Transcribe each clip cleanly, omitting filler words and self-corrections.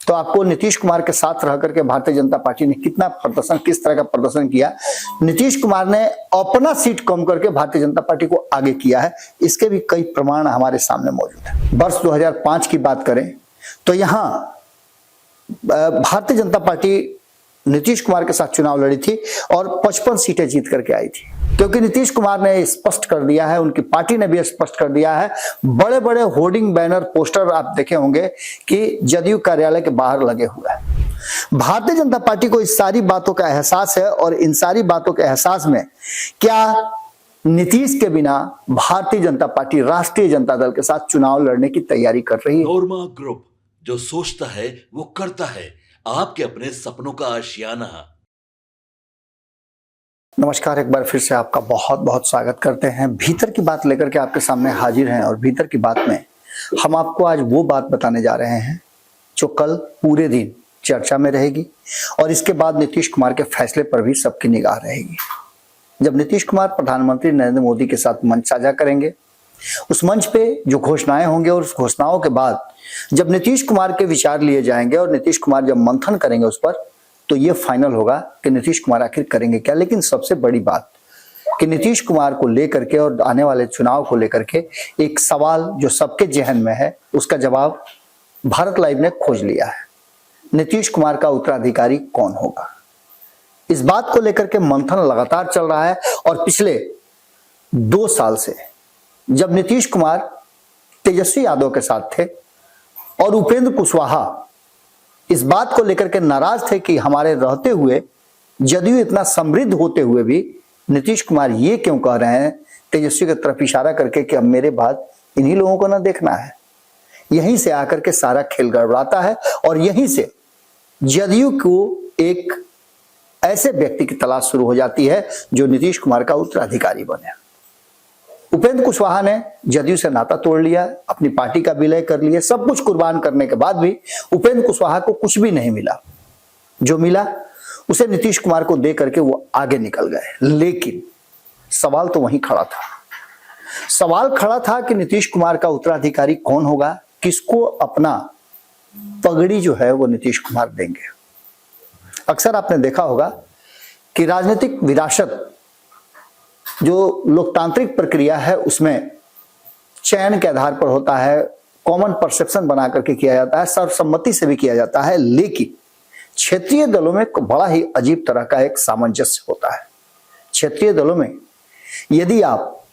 तो आपको नीतीश कुमार के साथ रह करके भारतीय जनता पार्टी ने कितना प्रदर्शन, किस तरह का प्रदर्शन किया। नीतीश कुमार ने अपना सीट कम करके भारतीय जनता पार्टी को आगे किया है, इसके भी कई प्रमाण हमारे सामने मौजूद है। वर्ष 2005 की बात करें तो यहां भारतीय जनता पार्टी नीतीश कुमार के साथ चुनाव लड़ी थी और 55 सीटें जीत करके आई थी, क्योंकि नीतीश कुमार ने स्पष्ट कर दिया है, उनकी पार्टी ने भी स्पष्ट कर दिया है। बड़े बड़े होर्डिंग, बैनर, पोस्टर आप देखे होंगे कि जदयू कार्यालय के बाहर लगे हुए हैं। भारतीय जनता पार्टी को इस सारी बातों का एहसास है और इन सारी बातों के एहसास में क्या नीतीश के बिना भारतीय जनता पार्टी राष्ट्रीय जनता दल के साथ चुनाव लड़ने की तैयारी कर रही है। नोरमा ग्रुप, जो सोचता है वो करता है, आपके अपने सपनों का आशियाना। नमस्कार, एक बार फिर से आपका बहुत बहुत स्वागत करते हैं। भीतर की बात लेकर के आपके सामने हाजिर हैं और भीतर की बात में हम आपको आज वो बात बताने जा रहे हैं जो कल पूरे दिन चर्चा में रहेगी और इसके बाद नीतीश कुमार के फैसले पर भी सबकी निगाह रहेगी। जब नीतीश कुमार प्रधानमंत्री नरेंद्र मोदी के साथ मंच साझा करेंगे, उस मंच पे जो घोषणाएं होंगे और उस घोषणाओं के बाद जब नीतीश कुमार के विचार लिए जाएंगे और नीतीश कुमार जब मंथन करेंगे उस पर, तो ये फाइनल होगा कि नीतीश कुमार आखिर करेंगे क्या। लेकिन सबसे बड़ी बात कि नीतीश कुमार को लेकर के और आने वाले चुनाव को लेकर के एक सवाल जो सबके जहन में है, उसका जवाब भारत लाइव ने खोज लिया है। नीतीश कुमार का उत्तराधिकारी कौन होगा, इस बात को लेकर के मंथन लगातार चल रहा है। और पिछले 2 साल से जब नीतीश कुमार तेजस्वी यादव के साथ थे और उपेंद्र कुशवाहा इस बात को लेकर के नाराज थे कि हमारे रहते हुए, जदयू इतना समृद्ध होते हुए भी नीतीश कुमार ये क्यों कह रहे हैं तेजस्वी की तरफ इशारा करके कि अब मेरे बाद इन्हीं लोगों को ना देखना है। यहीं से आकर के सारा खेल गड़बड़ाता है और यहीं से जदयू को एक ऐसे व्यक्ति की तलाश शुरू हो जाती है जो नीतीश कुमार का उत्तराधिकारी बने। उपेंद्र कुशवाहा ने जदयू से नाता तोड़ लिया, अपनी पार्टी का विलय कर लिया। सब कुछ कुर्बान करने के बाद भी उपेंद्र कुशवाहा को कुछ भी नहीं मिला। जो मिला उसे नीतीश कुमार को दे करके वो आगे निकल गए। लेकिन सवाल तो वहीं खड़ा था। सवाल खड़ा था कि नीतीश कुमार का उत्तराधिकारी कौन होगा, किसको अपना पगड़ी जो है वो नीतीश कुमार देंगे। अक्सर आपने देखा होगा कि राजनीतिक विरासत जो लोकतांत्रिक प्रक्रिया है उसमें चयन के आधार पर होता है, कॉमन परसेप्शन बना करके किया जाता है, सर्वसम्मति से भी किया जाता है। लेकिन क्षेत्रीय दलों में बड़ा ही अजीब तरह का एक सामंजस्य होता है। क्षेत्रीय दलों में यदि आप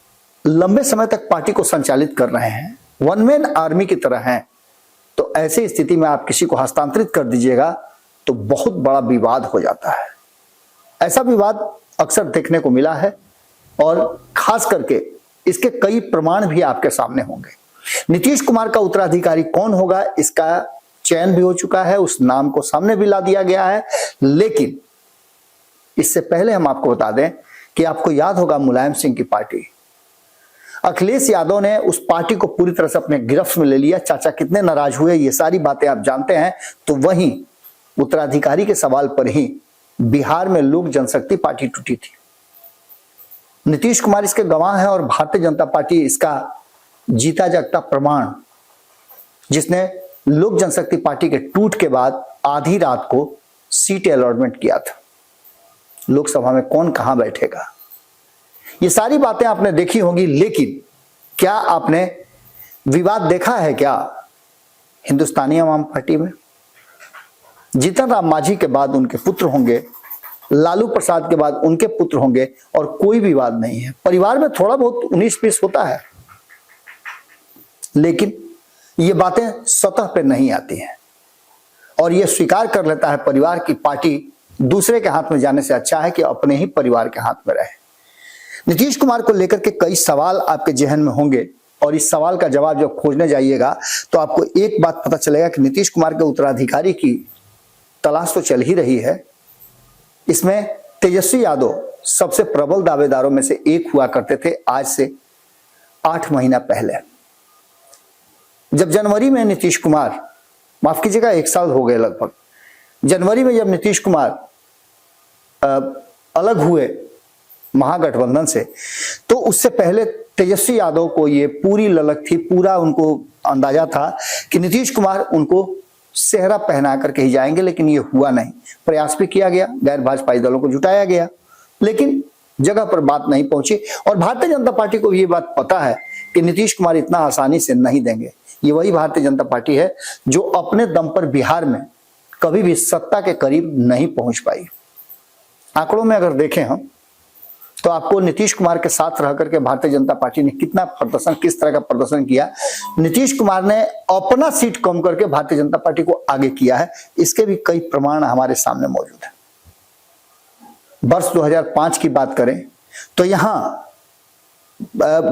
लंबे समय तक पार्टी को संचालित कर रहे हैं, वन मैन आर्मी की तरह हैं, तो ऐसी स्थिति में आप किसी को हस्तांतरित कर दीजिएगा तो बहुत बड़ा विवाद हो जाता है। ऐसा विवाद अक्सर देखने को मिला है और खास करके इसके कई प्रमाण भी आपके सामने होंगे। नीतीश कुमार का उत्तराधिकारी कौन होगा, इसका चयन भी हो चुका है, उस नाम को सामने भी ला दिया गया है। लेकिन इससे पहले हम आपको बता दें कि आपको याद होगा मुलायम सिंह की पार्टी, अखिलेश यादव ने उस पार्टी को पूरी तरह से अपने गिरफ्त में ले लिया। चाचा कितने नाराज हुए, ये सारी बातें आप जानते हैं। तो वहीं उत्तराधिकारी के सवाल पर ही बिहार में लोक जनशक्ति पार्टी टूटी थी। नीतीश कुमार इसके गवाह हैं और भारतीय जनता पार्टी इसका जीता जागता प्रमाण, जिसने लोक जनशक्ति पार्टी के टूट के बाद आधी रात को सीट अलॉटमेंट किया था। लोकसभा में कौन कहां बैठेगा, ये सारी बातें आपने देखी होंगी। लेकिन क्या आपने विवाद देखा है क्या हिंदुस्तानी अवाम पार्टी में? जीतन राम मांझी के बाद उनके पुत्र होंगे, लालू प्रसाद के बाद उनके पुत्र होंगे और कोई विवाद नहीं है। परिवार में थोड़ा बहुत 19-20 होता है, लेकिन ये बातें सतह पे नहीं आती हैं और ये स्वीकार कर लेता है परिवार की पार्टी दूसरे के हाथ में जाने से अच्छा है कि अपने ही परिवार के हाथ में रहे। नीतीश कुमार को लेकर के कई सवाल आपके जहन में होंगे और इस सवाल का जवाब जब खोजने जाइएगा तो आपको एक बात पता चलेगा कि नीतीश कुमार के उत्तराधिकारी की तलाश तो चल ही रही है। इसमें तेजस्वी यादव सबसे प्रबल दावेदारों में से एक हुआ करते थे आज से 8 महीना पहले। जब जनवरी में नीतीश कुमार, माफ कीजिएगा 1 साल हो गए लगभग, जनवरी में जब नीतीश कुमार अलग हुए महागठबंधन से, तो उससे पहले तेजस्वी यादव को ये पूरी ललक थी, पूरा उनको अंदाजा था कि नीतीश कुमार उनको सेहरा पहना करके ही जाएंगे, लेकिन ये हुआ नहीं। प्रयास भी किया गया, गैर भाजपाई दलों को जुटाया गया, लेकिन जगह पर बात नहीं पहुंची। और भारतीय जनता पार्टी को ये बात पता है कि नीतीश कुमार इतना आसानी से नहीं देंगे। ये वही भारतीय जनता पार्टी है जो अपने दम पर बिहार में कभी भी सत्ता के करीब नहीं पहुंच पाई। आंकड़ों में अगर देखें हम, तो आपको नीतीश कुमार के साथ रह करके भारतीय जनता पार्टी ने कितना प्रदर्शन, किस तरह का प्रदर्शन किया। नीतीश कुमार ने अपना सीट कम करके भारतीय जनता पार्टी को आगे किया है। इसके भी कई प्रमाण हमारे सामने मौजूद है। वर्ष 2005 की बात करें तो यहां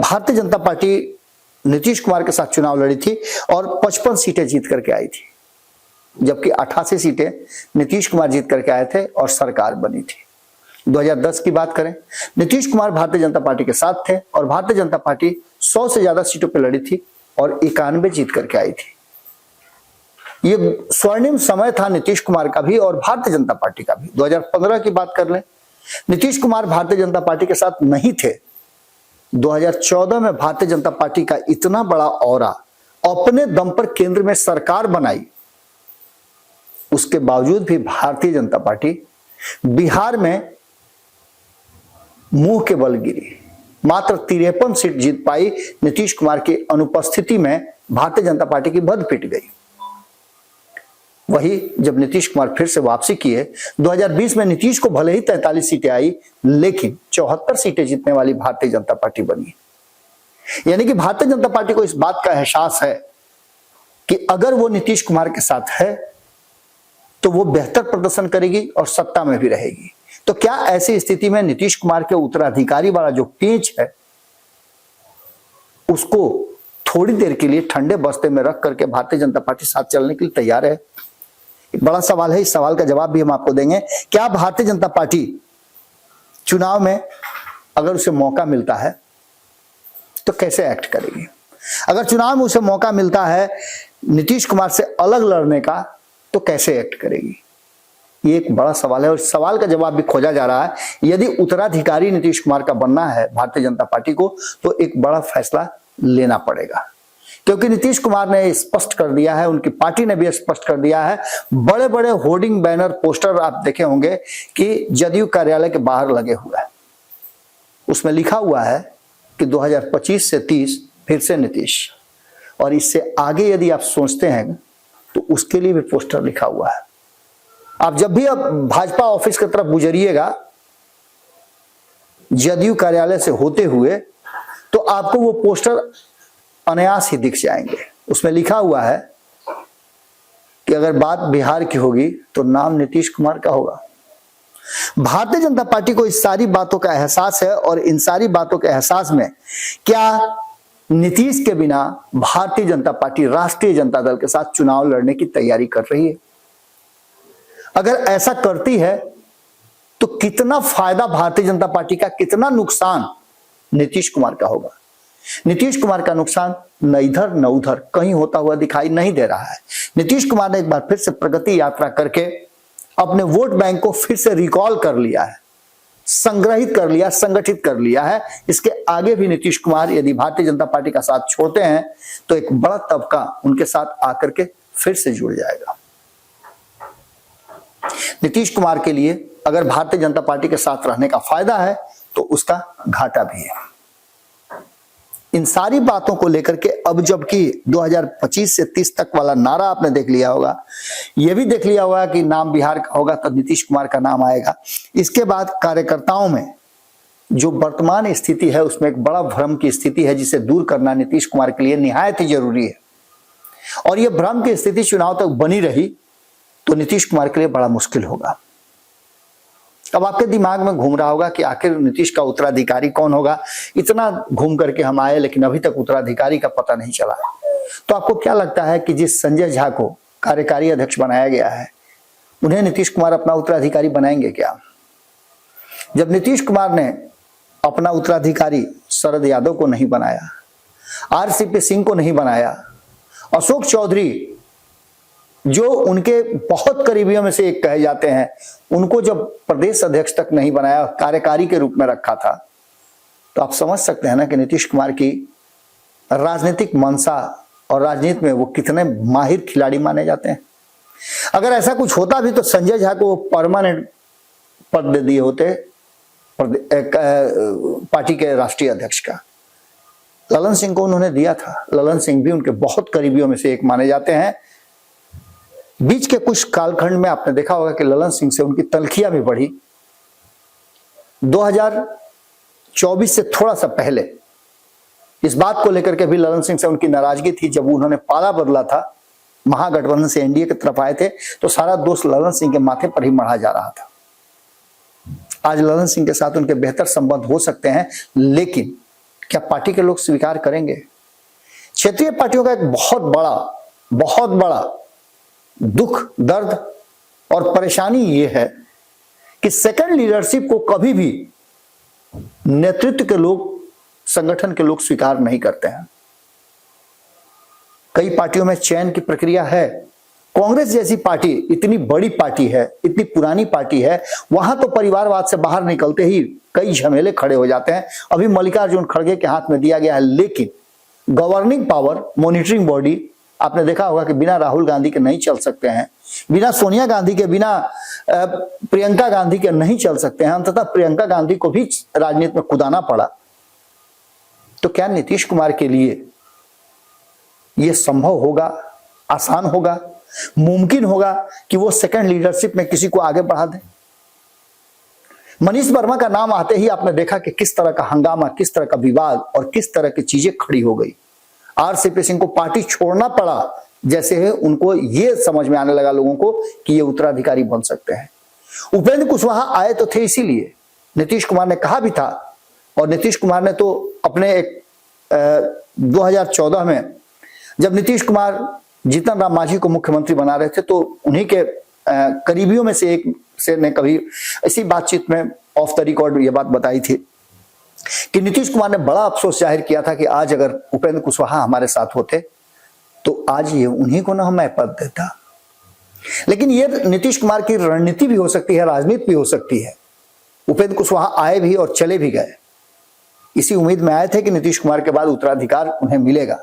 भारतीय जनता पार्टी नीतीश कुमार के साथ चुनाव लड़ी थी और 55 सीटें जीत करके आई थी, जबकि 88 सीटें नीतीश कुमार जीत करके आए थे और सरकार बनी थी। 2010 की बात करें, नीतीश कुमार भारतीय जनता पार्टी के साथ थे और भारतीय जनता पार्टी 100 से ज्यादा सीटों पर लड़ी थी और 91 जीत करके आई थी। ये स्वर्णिम समय था नीतीश कुमार का भी और भारतीय जनता पार्टी का भी। 2015 की बात कर लें, नीतीश कुमार भारतीय जनता पार्टी के साथ नहीं थे। 2014 में भारतीय जनता पार्टी का इतना बड़ा औरा, अपने दम पर केंद्र में सरकार बनाई, उसके बावजूद भी भारतीय जनता पार्टी बिहार में मुंह के बल गिरी। मात्र 53 सीट जीत पाई। नीतीश कुमार की अनुपस्थिति में भारतीय जनता पार्टी की बद पिट गई। वही जब नीतीश कुमार फिर से वापसी किए 2020 में, नीतीश को भले ही 43 सीटें आई, लेकिन 74 सीटें जीतने वाली भारतीय जनता पार्टी बनी। यानी कि भारतीय जनता पार्टी को इस बात का एहसास है कि अगर वो नीतीश कुमार के साथ है तो वो बेहतर प्रदर्शन करेगी और सत्ता में भी रहेगी। तो क्या ऐसी स्थिति में नीतीश कुमार के उत्तराधिकारी वाला जो पेंच है उसको थोड़ी देर के लिए ठंडे बस्ते में रख करके भारतीय जनता पार्टी साथ चलने के लिए तैयार है? एक बड़ा सवाल है। इस सवाल का जवाब भी हम आपको देंगे। क्या भारतीय जनता पार्टी चुनाव में अगर उसे मौका मिलता है तो कैसे एक्ट करेगी? अगर चुनाव में उसे मौका मिलता है नीतीश कुमार से अलग लड़ने का तो कैसे एक्ट करेगी? ये एक बड़ा सवाल है और इस सवाल का जवाब भी खोजा जा रहा है। यदि उत्तराधिकारी नीतीश कुमार का बनना है भारतीय जनता पार्टी को तो एक बड़ा फैसला लेना पड़ेगा, क्योंकि नीतीश कुमार ने स्पष्ट कर दिया है, उनकी पार्टी ने भी स्पष्ट कर दिया है। बड़े बड़े होर्डिंग, बैनर, पोस्टर आप देखे होंगे कि जदयू कार्यालय के बाहर लगे हुए हैं। उसमें लिखा हुआ है कि 2025 से 30 फिर से नीतीश, और इससे आगे यदि आप सोचते हैं तो उसके लिए भी पोस्टर लिखा हुआ है। आप जब भी अब भाजपा ऑफिस की तरफ गुजरिएगा जदयू कार्यालय से होते हुए तो आपको वो पोस्टर अनायास ही दिख जाएंगे। उसमें लिखा हुआ है कि अगर बात बिहार की होगी तो नाम नीतीश कुमार का होगा। भारतीय जनता पार्टी को इस सारी बातों का एहसास है और इन सारी बातों के एहसास में क्या नीतीश के बिना भारतीय जनता पार्टी राष्ट्रीय जनता दल के साथ चुनाव लड़ने की तैयारी कर रही है? अगर ऐसा करती है तो कितना फायदा भारतीय जनता पार्टी का, कितना नुकसान नीतीश कुमार का होगा? नीतीश कुमार का नुकसान न इधर न उधर कहीं होता हुआ दिखाई नहीं दे रहा है। नीतीश कुमार ने एक बार फिर से प्रगति यात्रा करके अपने वोट बैंक को फिर से रिकॉल कर लिया है, संग्रहित कर लिया, संगठित कर लिया है। इसके आगे भी नीतीश कुमार यदि भारतीय जनता पार्टी का साथ छोड़ते हैं तो एक बड़ा तबका उनके साथ आकर के फिर से जुड़ जाएगा। नीतीश कुमार के लिए अगर भारतीय जनता पार्टी के साथ रहने का फायदा है तो उसका घाटा भी है। इन सारी बातों को लेकर के अब जबकि 2025 से 30 तक वाला नारा आपने देख लिया होगा, यह भी देख लिया होगा कि नाम बिहार का होगा तब नीतीश कुमार का नाम आएगा। इसके बाद कार्यकर्ताओं में जो वर्तमान स्थिति है उसमें एक बड़ा भ्रम की स्थिति है जिसे दूर करना नीतीश कुमार के लिए निहायत ही जरूरी है। और यह भ्रम की स्थिति चुनाव तक बनी रही तो नीतीश कुमार के लिए बड़ा मुश्किल होगा। अब आपके दिमाग में घूम रहा होगा कि आखिर नीतीश का उत्तराधिकारी कौन होगा? इतना घूम करके हम आए लेकिन अभी तक उत्तराधिकारी का पता नहीं चला। तो आपको क्या लगता है कि जिस संजय झा को कार्यकारी अध्यक्ष बनाया गया है उन्हें नीतीश कुमार अपना उत्तराधिकारी बनाएंगे क्या? जब नीतीश कुमार ने अपना उत्तराधिकारी शरद यादव को नहीं बनाया, आरसीपी सिंह को नहीं बनाया, अशोक चौधरी जो उनके बहुत करीबियों में से एक कहे जाते हैं उनको जब प्रदेश अध्यक्ष तक नहीं बनाया, कार्यकारी के रूप में रखा था, तो आप समझ सकते हैं ना कि नीतीश कुमार की राजनीतिक मंशा और राजनीति में वो कितने माहिर खिलाड़ी माने जाते हैं। अगर ऐसा कुछ होता भी तो संजय झा को परमानेंट पद दे दिए होते पार्टी के राष्ट्रीय अध्यक्ष का। ललन सिंह को उन्होंने दिया था। ललन सिंह भी उनके बहुत करीबियों में से एक माने जाते हैं। बीच के कुछ कालखंड में आपने देखा होगा कि ललन सिंह से उनकी तलखियां भी बढ़ी। 2024 से थोड़ा सा पहले इस बात को लेकर के भी ललन सिंह से उनकी नाराजगी थी। जब उन्होंने पाला बदला था, महागठबंधन से एनडीए की तरफ आए थे, तो सारा दोष ललन सिंह के माथे पर ही मढ़ा जा रहा था। आज ललन सिंह के साथ उनके बेहतर संबंध हो सकते हैं, लेकिन क्या पार्टी के लोग स्वीकार करेंगे? क्षेत्रीय पार्टियों का एक बहुत बड़ा दुख, दर्द और परेशानी यह है कि सेकंड लीडरशिप को कभी भी नेतृत्व के लोग, संगठन के लोग स्वीकार नहीं करते हैं। कई पार्टियों में चयन की प्रक्रिया है। कांग्रेस जैसी पार्टी इतनी बड़ी पार्टी है, इतनी पुरानी पार्टी है, वहां तो परिवारवाद से बाहर निकलते ही कई झमेले खड़े हो जाते हैं। अभी मल्लिकार्जुन खड़गे के हाथ में दिया गया है, लेकिन गवर्निंग पावर, मॉनिटरिंग बॉडी आपने देखा होगा कि बिना राहुल गांधी के नहीं चल सकते हैं, बिना सोनिया गांधी के, बिना प्रियंका गांधी के नहीं चल सकते हैं। अंततः प्रियंका गांधी को भी राजनीति में कूदाना पड़ा। तो क्या नीतीश कुमार के लिए यह संभव होगा, आसान होगा, मुमकिन होगा कि वो सेकंड लीडरशिप में किसी को आगे बढ़ा दे? मनीष वर्मा का नाम आते ही आपने देखा कि किस तरह का हंगामा, किस तरह का विवाद और किस तरह की चीजें खड़ी हो गई। आरसीपी सिंह को पार्टी छोड़ना पड़ा, जैसे है उनको ये समझ में आने लगा लोगों को कि ये उत्तराधिकारी बन सकते हैं। उपेंद्र कुशवाहा आए तो थे इसीलिए, नीतीश कुमार ने कहा भी था, और नीतीश कुमार ने तो अपने एक 2014 में जब नीतीश कुमार जीतन राम मांझी को मुख्यमंत्री बना रहे थे, तो उन्हीं के करीबियों में से एक से ने कभी इसी बातचीत में ऑफ द रिकॉर्ड ये बात बताई थी कि नीतीश कुमार ने बड़ा अफसोस जाहिर किया था कि आज अगर उपेंद्र कुशवाहा हमारे साथ होते तो आज ये उन्हीं को ना मैं पद देता। लेकिन ये नीतीश कुमार की रणनीति भी हो सकती है, राजनीति भी हो सकती है। उपेंद्र कुशवाहा आए भी और चले भी गए। इसी उम्मीद में आए थे कि नीतीश कुमार के बाद उत्तराधिकार उन्हें मिलेगा,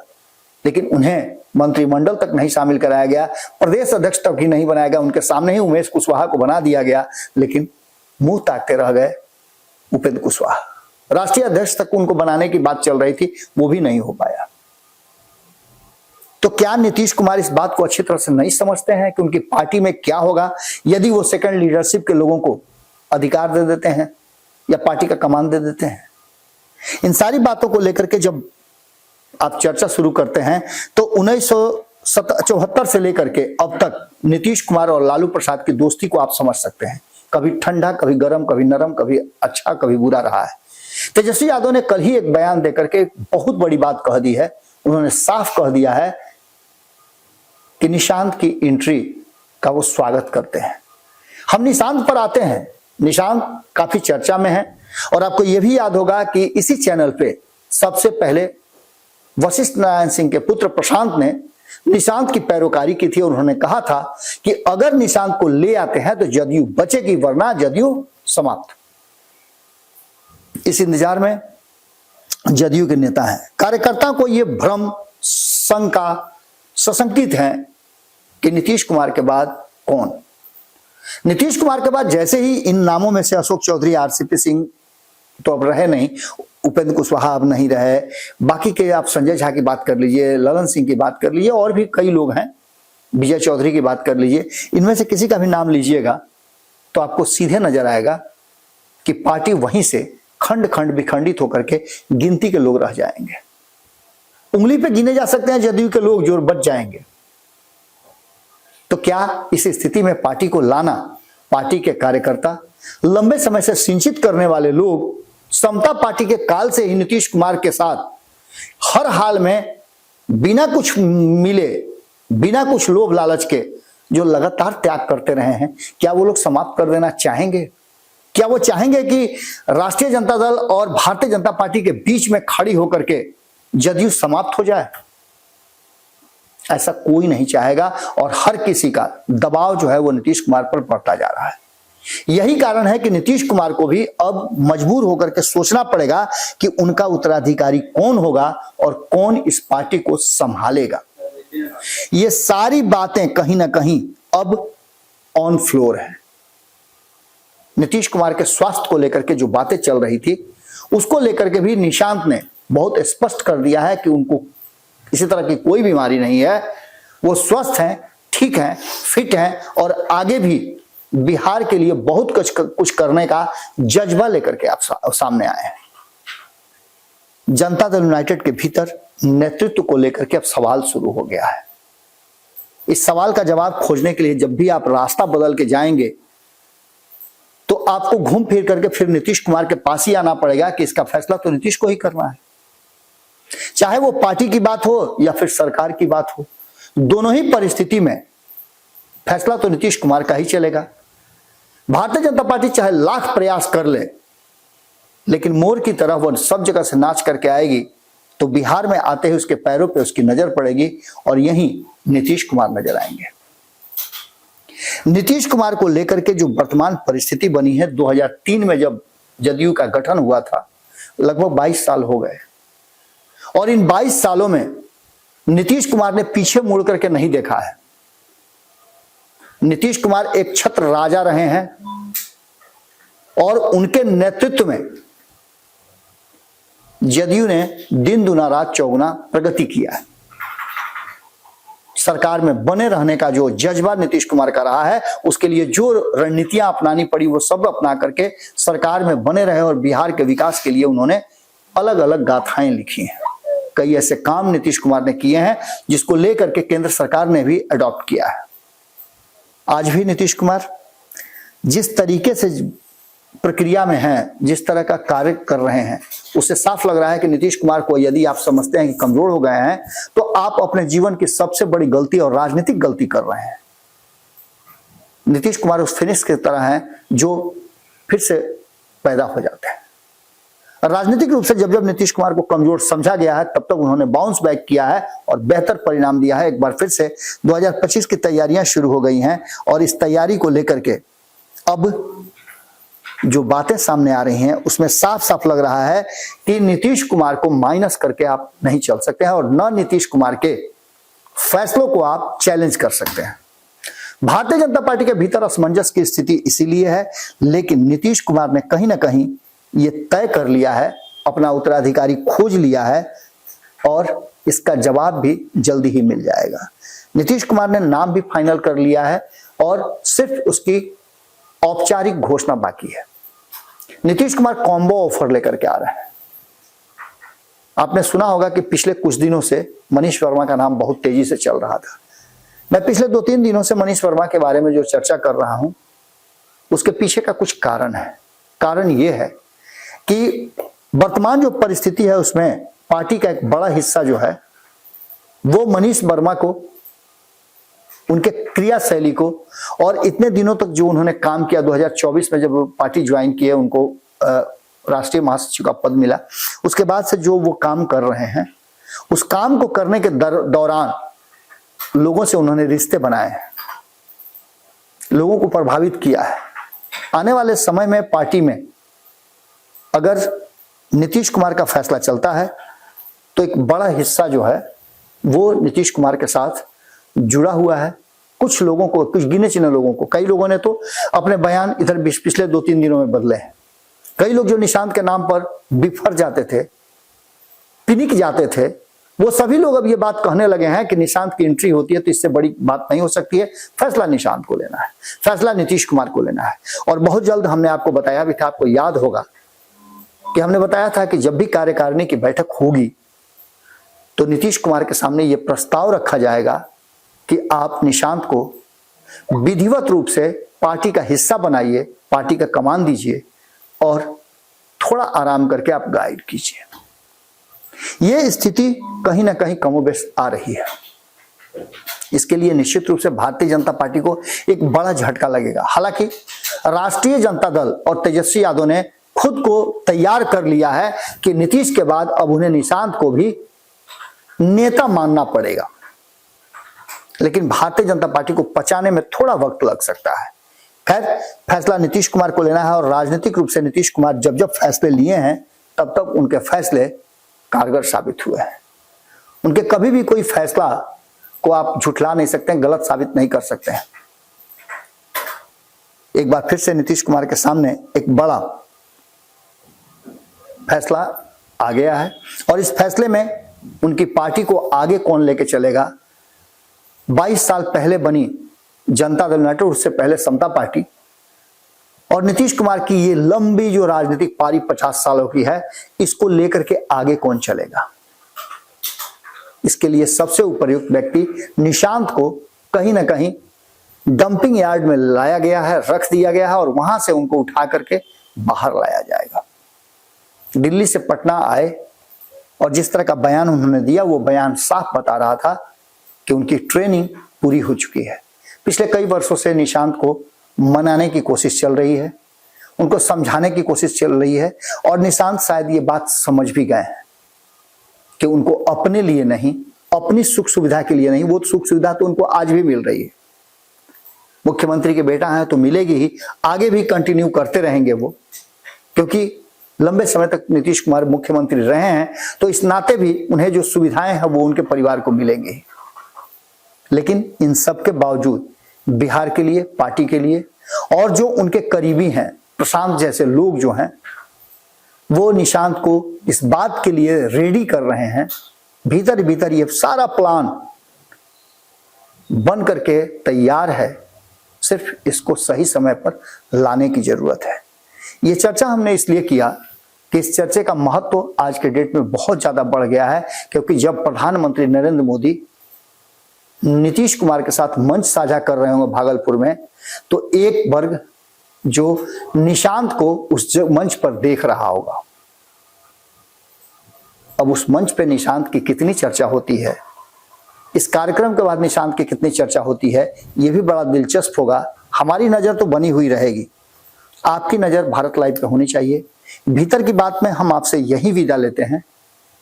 लेकिन उन्हें मंत्रिमंडल तक नहीं शामिल कराया गया, प्रदेश अध्यक्ष तक ही नहीं बनाया गया। उनके सामने ही उमेश कुशवाहा को बना दिया गया, लेकिन मुंह ताकते रह गए उपेंद्र कुशवाहा। राष्ट्रीय अध्यक्ष तक उनको बनाने की बात चल रही थी, वो भी नहीं हो पाया। तो क्या नीतीश कुमार इस बात को अच्छी तरह से नहीं समझते हैं कि उनकी पार्टी में क्या होगा यदि वो सेकंड लीडरशिप के लोगों को अधिकार दे देते हैं या पार्टी का कमान दे देते हैं? इन सारी बातों को लेकर के जब आप चर्चा शुरू करते हैं तो 1974 से लेकर के अब तक नीतीश कुमार और लालू प्रसाद की दोस्ती को आप समझ सकते हैं। कभी ठंडा, कभी गर्म, कभी नरम, कभी अच्छा, कभी बुरा रहा है। तेजस्वी यादव ने कल ही एक बयान देकर के बहुत बड़ी बात कह दी है। उन्होंने साफ कह दिया है कि निशांत की एंट्री का वो स्वागत करते हैं। हम निशांत पर आते हैं। निशांत काफी चर्चा में है, और आपको यह भी याद होगा कि इसी चैनल पे सबसे पहले वशिष्ठ नारायण सिंह के पुत्र प्रशांत ने निशांत की पैरोकारी की थी, और उन्होंने कहा था कि अगर निशांत को ले आते हैं तो जदयू बचेगी, वरना जदयू समाप्त। इस इंतजार में जदयू के नेता हैं। कार्यकर्ताओं को यह भ्रम, शंका, सशंकित है कि नीतीश कुमार के बाद कौन? नीतीश कुमार के बाद जैसे ही इन नामों में से अशोक चौधरी, आरसीपी सिंह तो अब रहे नहीं, उपेंद्र कुशवाहा अब नहीं रहे, बाकी के आप संजय झा की बात कर लीजिए, ललन सिंह की बात कर लीजिए, और भी कई लोग हैं, विजय चौधरी की बात कर लीजिए, इनमें से किसी का भी नाम लीजिएगा तो आपको सीधे नजर आएगा कि पार्टी वहीं से खंड खंड विखंडित होकर के गिनती के लोग रह जाएंगे। उंगली पे गिने जा सकते हैं जदयू के लोग जो बच जाएंगे। तो क्या इस स्थिति में पार्टी को लाना, पार्टी के कार्यकर्ता, लंबे समय से सिंचित करने वाले लोग, समता पार्टी के काल से ही नीतीश कुमार के साथ हर हाल में बिना कुछ मिले, बिना कुछ लोभ लालच के जो लगातार त्याग करते रहे हैं, क्या वो लोग समाप्त कर देना चाहेंगे? क्या वो चाहेंगे कि राष्ट्रीय जनता दल और भारतीय जनता पार्टी के बीच में खड़ी होकर के जदयू समाप्त हो जाए? ऐसा कोई नहीं चाहेगा, और हर किसी का दबाव जो है वो नीतीश कुमार पर बढ़ता जा रहा है। यही कारण है कि नीतीश कुमार को भी अब मजबूर होकर के सोचना पड़ेगा कि उनका उत्तराधिकारी कौन होगा और कौन इस पार्टी को संभालेगा। ये सारी बातें कहीं ना कहीं अब ऑन फ्लोर है। नीतीश कुमार के स्वास्थ्य को लेकर के जो बातें चल रही थी उसको लेकर के भी निशांत ने बहुत स्पष्ट कर दिया है कि उनको किसी तरह की कोई बीमारी नहीं है, वो स्वस्थ हैं, ठीक हैं, फिट हैं और आगे भी बिहार के लिए बहुत कुछ करने का जज्बा लेकर के आप सामने आए हैं। जनता दल यूनाइटेड के भीतर नेतृत्व को लेकर के अब सवाल शुरू हो गया है। इस सवाल का जवाब खोजने के लिए जब भी आप रास्ता बदल के जाएंगे तो आपको घूम फिर करके फिर नीतीश कुमार के पास ही आना पड़ेगा कि इसका फैसला तो नीतीश को ही करना है, चाहे वो पार्टी की बात हो या फिर सरकार की बात हो। दोनों ही परिस्थिति में फैसला तो नीतीश कुमार का ही चलेगा। भारतीय जनता पार्टी चाहे लाख प्रयास कर ले, लेकिन मोर की तरह वो सब जगह से नाच करके आएगी तो बिहार में आते ही उसके पैरों पे उसकी नजर पड़ेगी और यहीं नीतीश कुमार नजर आएंगे। नीतीश कुमार को लेकर के जो वर्तमान परिस्थिति बनी है, 2003 में जब जदयू का गठन हुआ था, लगभग 22 साल हो गए और इन 22 सालों में नीतीश कुमार ने पीछे मुड़ करके नहीं देखा है। नीतीश कुमार एक छत्र राजा रहे हैं और उनके नेतृत्व में जदयू ने दिन दुना रात चौगुना प्रगति किया है। सरकार में बने रहने का जो जज्बा नीतीश कुमार का रहा है, उसके लिए जो रणनीतियां अपनानी पड़ी वो सब अपना करके सरकार में बने रहे और बिहार के विकास के लिए उन्होंने अलग अलग गाथाएं लिखी हैं। कई ऐसे काम नीतीश कुमार ने किए हैं जिसको लेकर के केंद्र सरकार ने भी अडॉप्ट किया है। आज भी नीतीश कुमार जिस तरीके से प्रक्रिया में हैं, जिस तरह का कार्य कर रहे हैं, उससे साफ लग रहा है कि नीतीश कुमार को यदि आप समझते हैं कि कमजोर हो गए हैं तो आप अपने जीवन की सबसे बड़ी गलती और राजनीतिक गलती कर रहे हैं। नीतीश कुमार उस फिनिश की तरह हैं जो फिर से पैदा हो जाते हैं। राजनीतिक रूप से जब जब नीतीश कुमार को कमजोर समझा गया है तब तक उन्होंने बाउंस बैक किया है और बेहतर परिणाम दिया है। एक बार फिर से 2025 की तैयारियां शुरू हो गई हैं और इस तैयारी को लेकर के अब जो बातें सामने आ रही हैं उसमें साफ साफ लग रहा है कि नीतीश कुमार को माइनस करके आप नहीं चल सकते हैं और न नीतीश कुमार के फैसलों को आप चैलेंज कर सकते हैं। भारतीय जनता पार्टी के भीतर असमंजस की स्थिति इसीलिए है, लेकिन नीतीश कुमार ने कहीं ना कहीं ये तय कर लिया है, अपना उत्तराधिकारी खोज लिया है और इसका जवाब भी जल्दी ही मिल जाएगा। नीतीश कुमार ने नाम भी फाइनल कर लिया है और सिर्फ उसकी औपचारिक घोषणा बाकी है। नीतीश कुमार कॉम्बो ऑफर लेकर के आ रहे हैं। आपने सुना होगा कि पिछले कुछ दिनों से मनीष वर्मा का नाम बहुत तेजी से चल रहा था। मैं पिछले 2-3 दिनों से मनीष वर्मा के बारे में जो चर्चा कर रहा हूं उसके पीछे का कुछ कारण है। कारण यह है कि वर्तमान जो परिस्थिति है उसमें पार्टी का एक बड़ा हिस्सा जो है वो मनीष वर्मा को, उनके क्रियाशैली को और इतने दिनों तक जो उन्होंने काम किया, 2024 में जब पार्टी ज्वाइन किए उनको राष्ट्रीय महासचिव का पद मिला, उसके बाद से जो वो काम कर रहे हैं उस काम को करने के दौरान लोगों से उन्होंने रिश्ते बनाए हैं, लोगों को प्रभावित किया है। आने वाले समय में पार्टी में अगर नीतीश कुमार का फैसला चलता है तो एक बड़ा हिस्सा जो है वो नीतीश कुमार के साथ जुड़ा हुआ है। कुछ लोगों को, कुछ गिने चुने लोगों को, कई लोगों ने तो अपने बयान इधर पिछले 2-3 दिनों में बदले हैं। कई लोग जो निशांत के नाम पर बिफर जाते थे, पिनिक जाते थे, वो सभी लोग अब ये बात कहने लगे हैं कि निशांत की एंट्री होती है तो इससे बड़ी बात नहीं हो सकती है, फैसला निशांत को लेना है, फैसला नीतीश कुमार को लेना है। और बहुत जल्द हमने आपको बताया भी था, आपको याद होगा कि हमने बताया था कि जब भी कार्यकारिणी की बैठक होगी तो नीतीश कुमार के सामने ये प्रस्ताव रखा जाएगा कि आप निशांत को विधिवत रूप से पार्टी का हिस्सा बनाइए, पार्टी का कमान दीजिए और थोड़ा आराम करके आप गाइड कीजिए। ये स्थिति कहीं ना कहीं कमोबेश आ रही है। इसके लिए निश्चित रूप से भारतीय जनता पार्टी को एक बड़ा झटका लगेगा। हालांकि राष्ट्रीय जनता दल और तेजस्वी यादव ने खुद को तैयार कर लिया है कि नीतीश के बाद अब उन्हें निशांत को भी नेता मानना पड़ेगा, लेकिन भारतीय जनता पार्टी को पचाने में थोड़ा वक्त लग सकता है। खैर, फैसला नीतीश कुमार को लेना है और राजनीतिक रूप से नीतीश कुमार जब जब फैसले लिए हैं तब तक उनके फैसले कारगर साबित हुए हैं। उनके कभी भी कोई फैसला को आप झुठला नहीं सकते हैं, गलत साबित नहीं कर सकते हैं। एक बार फिर से नीतीश कुमार के सामने एक बड़ा फैसला आ गया है और इस फैसले में उनकी पार्टी को आगे कौन लेके चलेगा। 22 साल पहले बनी जनता दल यूनाइटेड, उससे पहले समता पार्टी, और नीतीश कुमार की ये लंबी जो राजनीतिक पारी 50 सालों की है, इसको लेकर के आगे कौन चलेगा। इसके लिए सबसे उपयुक्त व्यक्ति निशांत को कहीं ना कहीं डंपिंग यार्ड में लाया गया है, रख दिया गया है और वहां से उनको उठा करके बाहर लाया जाएगा। दिल्ली से पटना आए और जिस तरह का बयान उन्होंने दिया, वो बयान साफ बता रहा था कि उनकी ट्रेनिंग पूरी हो चुकी है। पिछले कई वर्षों से निशांत को मनाने की कोशिश चल रही है, उनको समझाने की कोशिश चल रही है और निशांत शायद ये बात समझ भी गए हैं कि उनको अपने लिए नहीं, अपनी सुख सुविधा के लिए नहीं, वो सुख सुविधा तो उनको आज भी मिल रही है। मुख्यमंत्री के बेटा हैं तो मिलेगी ही, आगे भी कंटिन्यू करते रहेंगे वो, क्योंकि लंबे समय तक नीतीश कुमार मुख्यमंत्री रहे हैं, तो इस नाते भी उन्हें जो सुविधाएं हैं वो उनके परिवार को मिलेंगी। लेकिन इन सब के बावजूद बिहार के लिए, पार्टी के लिए और जो उनके करीबी हैं, प्रशांत जैसे लोग जो हैं, वो निशांत को इस बात के लिए रेडी कर रहे हैं। भीतर भीतर ये सारा प्लान बन करके तैयार है, सिर्फ इसको सही समय पर लाने की जरूरत है। ये चर्चा हमने इसलिए किया कि इस चर्चे का महत्व आज के डेट में बहुत ज्यादा बढ़ गया है, क्योंकि जब प्रधानमंत्री नरेंद्र मोदी नीतीश कुमार के साथ मंच साझा कर रहे होंगे भागलपुर में, तो एक वर्ग जो निशांत को उस मंच पर देख रहा होगा। अब उस मंच पे निशांत की कितनी चर्चा होती है, इस कार्यक्रम के बाद निशांत की कितनी चर्चा होती है, यह भी बड़ा दिलचस्प होगा। हमारी नजर तो बनी हुई रहेगी, आपकी नजर भारत लाइव पे होनी चाहिए। भीतर की बात में हम आपसे यही विदा लेते हैं।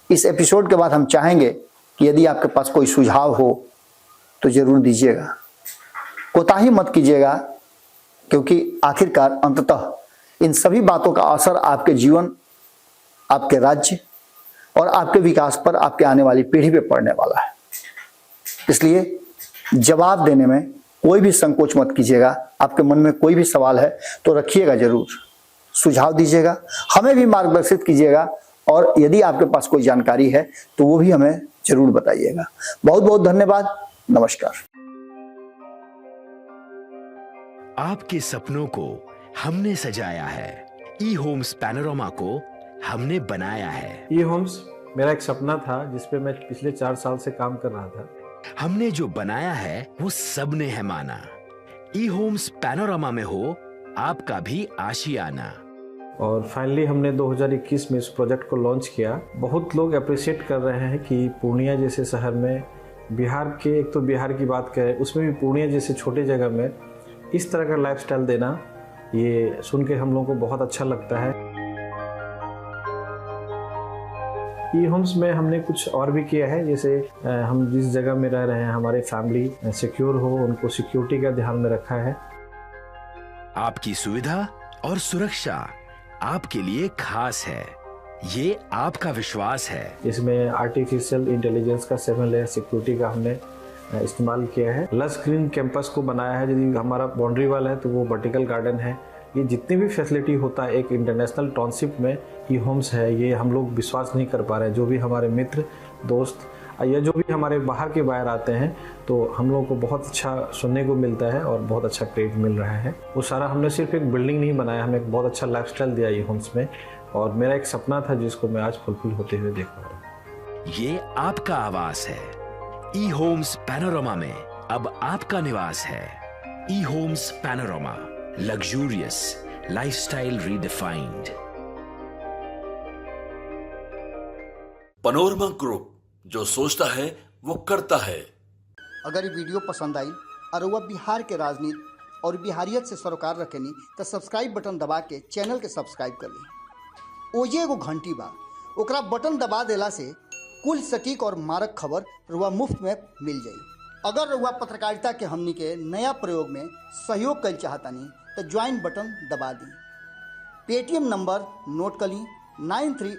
इस एपिसोड के बाद हम चाहेंगे कि यदि आपके पास कोई सुझाव हो तो जरूर दीजिएगा, कोताही मत कीजिएगा, क्योंकि आखिरकार अंततः इन सभी बातों का असर आपके जीवन, आपके राज्य और आपके विकास पर, आपके आने वाली पीढ़ी पे पड़ने वाला है। इसलिए जवाब देने में कोई भी संकोच मत कीजिएगा। आपके मन में कोई भी सवाल है तो रखिएगा जरूर, सुझाव दीजिएगा, हमें भी मार्गदर्शित कीजिएगा और यदि आपके पास कोई जानकारी है तो वो भी हमें जरूर बताइएगा। बहुत बहुत धन्यवाद, नमस्कार। आपके सपनों को हमने सजाया है, ई होम्स पैनोरामा को हमने बनाया है। ई होम्स मेरा एक सपना था जिसपे मैं पिछले 4 साल से काम कर रहा था। हमने जो बनाया है वो सबने है माना। ई होम्स पैनोरामा में हो आपका भी आशियाना। और फाइनली हमने 2021 में इस प्रोजेक्ट को लॉन्च किया। बहुत लोग अप्रिशिएट कर रहे हैं कि पूर्णिया जैसे शहर में, बिहार के, एक तो बिहार की बात करें उसमें भी पूर्णिया जैसे छोटे जगह में इस तरह का लाइफस्टाइल देना, ये सुन के हम लोगों को बहुत अच्छा लगता है। ई होम्स में हमने कुछ और भी किया है, जैसे हम जिस जगह में रह रहे हैं हमारे फैमिली सिक्योर हो, उनको सिक्योरिटी का ध्यान में रखा है। आपकी सुविधा और सुरक्षा आपके लिए खास है, ये आपका विश्वास है। इसमें आर्टिफिशियल इंटेलिजेंस का 7 लेयर सिक्योरिटी का हमने इस्तेमाल किया है। लस ग्रीन कैंपस को बनाया है। यदि हमारा बाउंड्री वाल है तो वो वर्टिकल गार्डन है। ये जितनी भी फैसिलिटी होता है एक इंटरनेशनल टाउनशिप में ई होम्स है, ये हम लोग विश्वास नहीं कर पा रहे हैं। जो भी हमारे मित्र, दोस्त या जो भी हमारे बाहर के बाहर आते हैं तो हम लोगों को बहुत अच्छा सुनने को मिलता है और बहुत अच्छा क्रेडिट मिल रहा है। वो सारा हमने सिर्फ एक बिल्डिंग नहीं बनाया, हमें एक बहुत अच्छा लाइफस्टाइल दिया ई होम्स में, और मेरा एक सपना था जिसको मैं आज फुलफिल होते हुए देख पा रहा हूँ। ये आपका आवास है। ई होम्स पैनोरामा में अब आपका निवास है। E homes Panorama, luxurious lifestyle redefined. Panorama group, जो सोचता है वो करता है। अगर ये वीडियो पसंद आई और वह बिहार के राजनीति और बिहारियत से सरोकार रखेनी तो सब्सक्राइब बटन दबा के चैनल के सब्सक्राइब कर ली। ओजे एगो घंटी बा, ओकरा बटन दबा देला से कुल सटीक और मारक खबर रुआ मुफ्त में मिल जाई। अगर रुआ पत्रकारिता के हमनी के नया प्रयोग में सहयोग कर चाहतानी तो ज्वाइन बटन दबा दी। पेटीएम नंबर नोट कर ली 93